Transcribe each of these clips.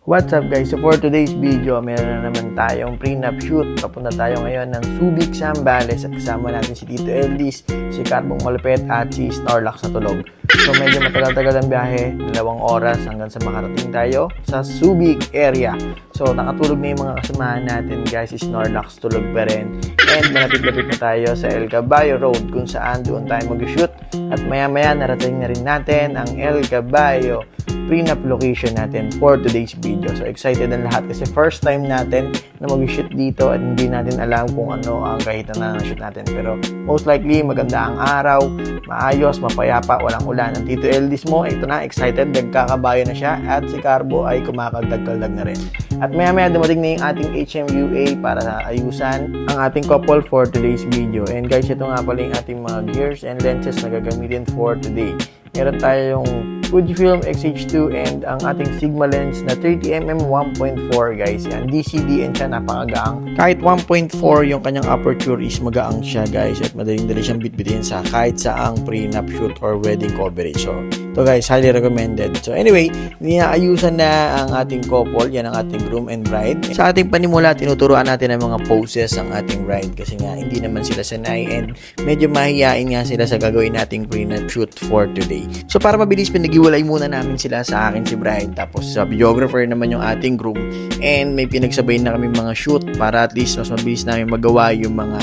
What's up guys? So for today's video, meron na naman tayong prenup shoot. Papunta tayo ngayon ng Subic, Zambales at kasama natin si Tito Eldis, si Carbong Malupet at si Snorlax na tulog. So medyo matagal-tagal ang biyahe, 2 oras hanggang sa makarating tayo sa Subic area. So nakatulog na yung mga kasamahan natin guys, si Snorlax tulog pa rin. And malapit-lapit na tayo sa El Caballo Road kung saan doon tayo mag-shoot. At maya-maya narating na rin natin ang El Caballo prenup location natin for today's video. So excited ang lahat kasi first time natin na mag-shoot dito at hindi natin alam kung ano ang kahitan na shoot natin. Pero most likely maganda ang araw, maayos, mapayapa, walang ulan. Ang Tito Eldis mo, ito na, excited, nagkakabayo na siya at si Carbo ay kumakagdag-kaldag na rin. At maya-maya dumating na yung ating HMUA para ayusan ang ating couple for today's video. And guys, ito nga pala yung ating mga gears and lenses na gagamitin for today. Meron tayong Fujifilm X-H2 and ang ating Sigma lens na 30mm 1.4 guys. Yan, DCDN siya, napakagaang. Kahit 1.4 yung kanyang aperture is magaang siya guys at madaling-dali siyang bitbitin sa kahit saang prenup shoot or wedding coverage. So, ito guys, highly recommended. So anyway, niaayusan na ang ating couple, yan ang ating groom and bride. Sa ating panimula, tinuturuan natin ang mga poses ang ating bride kasi nga hindi naman sila sanay and medyo mahihain nga sila sa gagawin nating prenup shoot for today. So para mabilis, pinag-iwalay muna namin sila, sa akin si bride, tapos sa videographer naman yung ating groom, and may pinagsabay na kami mga shoot para at least mas mabilis namin magawa yung mga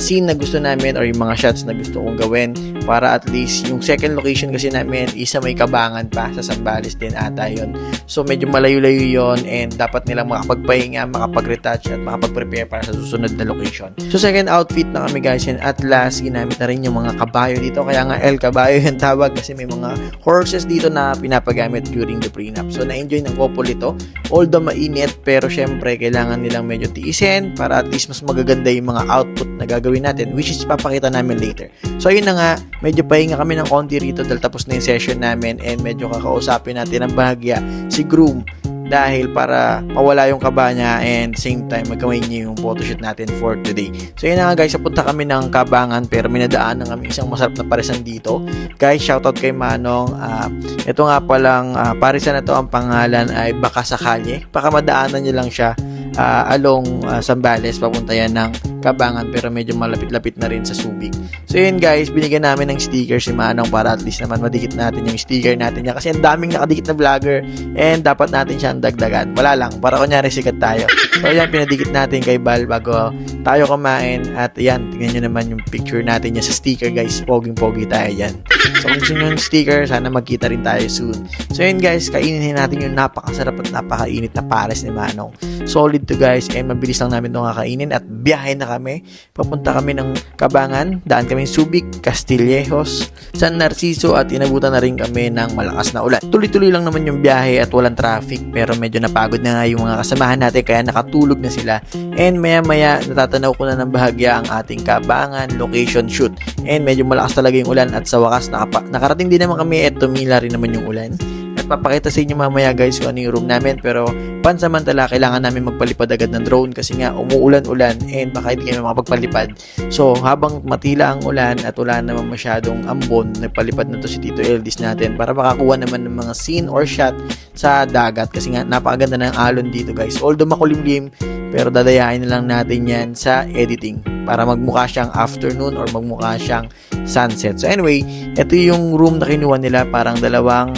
scene na gusto namin or yung mga shots na gusto kong gawin para at least yung second location kasi namin isa may Kabangan pa, sa Zambales din ata yun. So medyo malayo-layo yon and dapat nilang makapagpahinga, makapag-retouch at makapag-prepare para sa susunod na location. So second outfit na kami guys, and at last ginamit na rin yung mga kabayo dito, kaya nga El Caballo yung tawag kasi may mga horses dito na pinapagamit during the prenup. So na-enjoy ng couple ito, although mainit pero syempre kailangan nilang medyo tiisin para at least mas magaganda yung mga output na gagawin natin, which is papakita namin later. So ayun na nga, medyo pahinga kami ng konti rito dahil tapos na yung session namin and medyo kakausapin natin ang bahagya si groom dahil para mawala yung kaba niya and same time magkamay niya yung photoshoot natin for today. So yun na nga guys, napunta kami ng Kabangan pero minadaan na kami isang masarap na parisan dito. Guys, shoutout kay Manong. Ito nga palang parisan na to, ang pangalan ay Baka sa Kalye. Baka madaanan niyo lang siya along Zambales, papunta yan ng Kabangan pero medyo malapit-lapit na rin sa Subic. So yun guys, binigyan namin ng sticker si Manong para at least naman madikit natin yung sticker natin niya kasi ang daming nakadikit na vlogger and dapat natin siyang dagdagan. Wala lang, para kunyari sikat tayo. So yan, pinadikit natin kay Bal bago tayo kumain at yan, tingnan nyo naman yung picture natin niya sa sticker guys. Poging-pogi tayo yan. So kung gusto nyo yung sticker, sana magkita rin tayo soon. So yun guys, kainin natin yung napakasarap at napakainit na pares ni Manong. Solid to guys and mabilis lang namin itong kakainin at biyahe na kami. Papunta kami ng Kabangan, daan kami Subic, Castillejos, San Narciso at inabutan na rin kami ng malakas na ulan. Tuloy-tuloy lang naman yung biyahe at walang traffic pero medyo napagod na nga yung mga kasamahan natin kaya nakatulog na sila. And maya-maya natatanaw ko na ng bahagya ang ating Kabangan location shoot. And medyo malakas talaga yung ulan at sa wakas nakarating din naman kami at tumila rin naman yung ulan. At papakita sa inyo mamaya guys kung ano yung room namin pero pansamantala kailangan namin magpalipad agad ng drone kasi nga umuulan-ulan and baka hindi kami makapagpalipad. So habang matila ang ulan at wala naman masyadong ambon, nagpalipad na to si Tito Eldis natin para makakuha naman ng mga scene or shot sa dagat kasi nga napakaganda ng alon dito guys. Although makulimlim pero dadayain na lang natin yan sa editing para magmukha siyang afternoon or magmukha siyang sunset. So anyway, ito yung room na kinuha nila, parang dalawang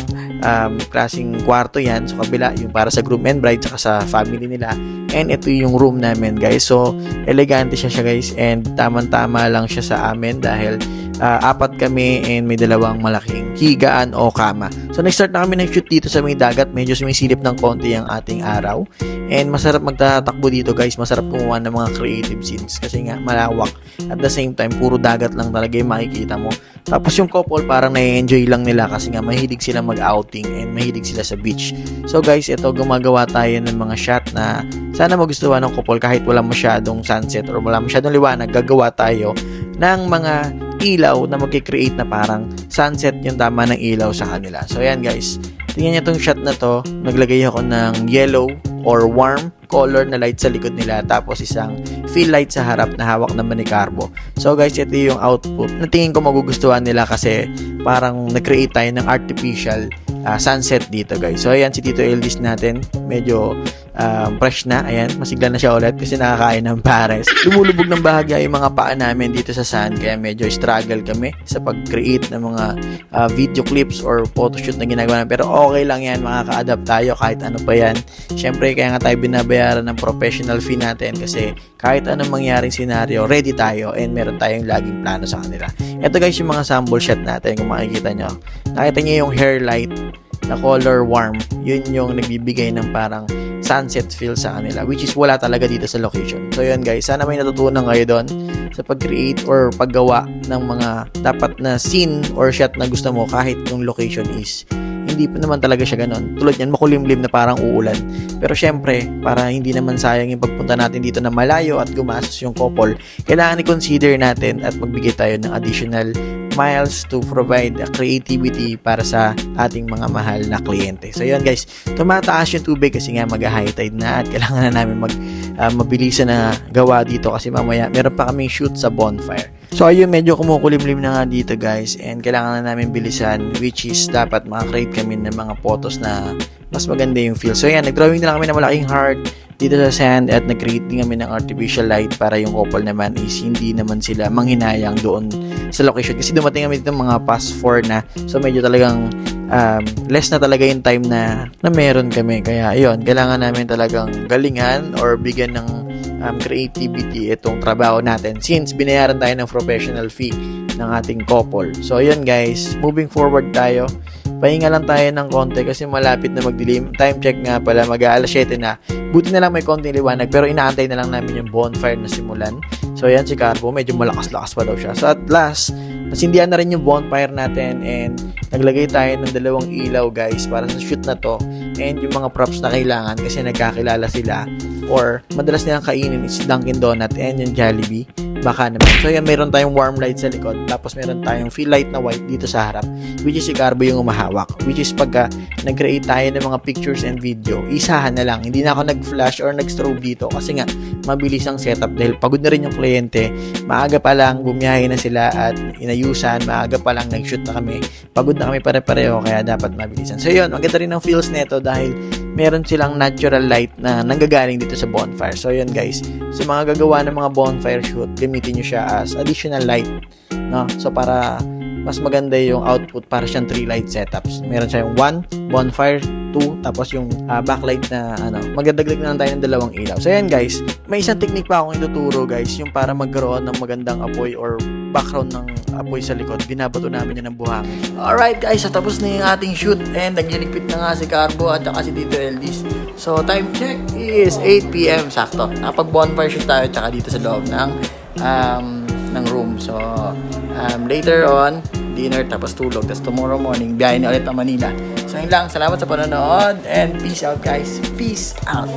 klaseng kwarto yan. So kabila yung para sa groom and bride saka sa family nila, and ito yung room namin guys. So elegante siya guys and tamang-tama lang siya sa amin dahil apat kami and may dalawang malaking higaan o kama. So nag-start na kami ng shoot dito sa may dagat, medyo sumisilip ng konti ang ating araw and masarap magtatakbo dito guys, masarap kumuha ng mga creative scenes kasi nga malawak at the same time puro dagat lang talaga yung makikita mo. Tapos yung couple parang na-enjoy lang nila kasi nga mahilig sila mag-outing and mahilig sila sa beach. So guys, ito gumagawa tayo ng mga shot na sana magustuhan ng couple kahit wala masyadong sunset or wala masyadong liwanag. Gagawa tayo ng mga ilaw na magkikreate na parang sunset yung tama ng ilaw sa kanila. So ayan guys, tingnan nyo itong shot na to. Naglagay ako ng yellow or warm color na light sa likod nila tapos isang fill light sa harap na hawak naman ni Carbo. So guys, ito yung output na tingin ko magugustuhan nila kasi parang nag-create tayo ng artificial sunset dito guys. So ayan si Tito Eldis natin, medyo fresh na, ayan, masigla na siya ulit kasi nakakain ng pares. Lumulubog ng bahagya yung mga paa namin dito sa sand, kaya medyo struggle kami sa pag-create ng mga video clips or photoshoot na ginagawa namin. Pero okay lang yan, makaka-adapt tayo kahit ano pa yan. Syempre kaya nga tayo binabayaran ng professional fee natin kasi kahit anong mangyaring scenario, ready tayo and meron tayong laging plano sa kanila. Ito guys yung mga sample shot natin, kung makikita nyo. Nakita nyo yung hair light na color warm, yun yung nagbibigay ng parang sunset feel sa kanila, which is wala talaga dito sa location. So yun guys, sana may natutunan kayo doon sa pag-create or paggawa ng mga dapat na scene or shot na gusto mo kahit yung location is hindi pa naman talaga siya ganun. Tulad yan, makulimlim na parang uulan. Pero syempre, para hindi naman sayang yung pagpunta natin dito na malayo at gumastos yung couple, kailangan i-consider natin at magbigay tayo ng additional miles to provide creativity para sa ating mga mahal na kliyente. So yun guys, tumataas yung tubig kasi nga mag-high tide na at kailangan na namin mabilisan na gawa dito kasi mamaya meron pa kaming shoot sa bonfire. So ayun, medyo kumukulimlim na nga dito guys and kailangan na namin bilisan, which is dapat makakreate kami ng mga photos na mas maganda yung feel. So yan, nag-drawing na lang kami ng malaking heart dito sa sand at nag-create din kami ng artificial light para yung couple naman is hindi naman sila manghinayang doon sa location kasi dumating kami dito mga past 4 na, so medyo talagang less na talaga yung time na meron kami, kaya ayun, kailangan namin talagang galingan or bigyan ng creativity itong trabaho natin since binayaran tayo ng professional fee ng ating couple. So ayun guys, moving forward tayo. Pahinga lang tayo ng konti kasi malapit na magdilim. Time check nga pala, mag-aalas 7 na. Buti na lang may konting liwanag pero inaantay na lang namin yung bonfire na simulan. So ayan si Carbo, medyo malakas-lakas pa daw siya. So at last, nasindihan na rin yung bonfire natin and naglagay tayo ng 2 ilaw guys para sa shoot na to and yung mga props na kailangan kasi nagkakilala sila or madalas nilang kainin is Dunkin Donut and yung Jollibee. Baka naman. So yan, meron tayong warm light sa likod tapos meron tayong fill light na white dito sa harap, which is si Carbo yung umahawak, which is pagka nag-create tayo ng mga pictures and video, isahan na lang, hindi na ako nag-flash or nag-strobe dito kasi nga mabilis ang setup dahil pagod na rin yung kliyente, maaga pa lang bumiyahe na sila at inayusan, maaga pa lang nag-shoot na kami, pagod na kami pare-pareho kaya dapat mabilisan. So yun, maganda rin ang feels nito dahil meron silang natural light na nanggagaling dito sa bonfire. So yun guys, sa mga gagawa ng mga bonfire shoot, gamitin nyo siya as additional light, no? So para mas maganda yung output, para siyang 3 light setups. Meron siyang 1 bonfire, 2 tapos yung backlight na magdadagdag na lang tayo ng 2 ilaw. So yan guys, may isang technique pa akong ituturo guys, yung para magkaroon ng magandang apoy or background ng apoy sa likod. Binabato namin yan ng buhangin. Alright guys, so tapos na yung ating shoot and nagliligpit na nga si Carbo at saka si Tito Eldis. So time check is 8 PM sakto. Napag bonfire shoot tayo tsaka dito sa loob ng room. So later on, dinner tapos tulog. Tapos tomorrow morning, biyahe na ulit ang Manila. So yun lang, salamat sa panonood and peace out guys. Peace out.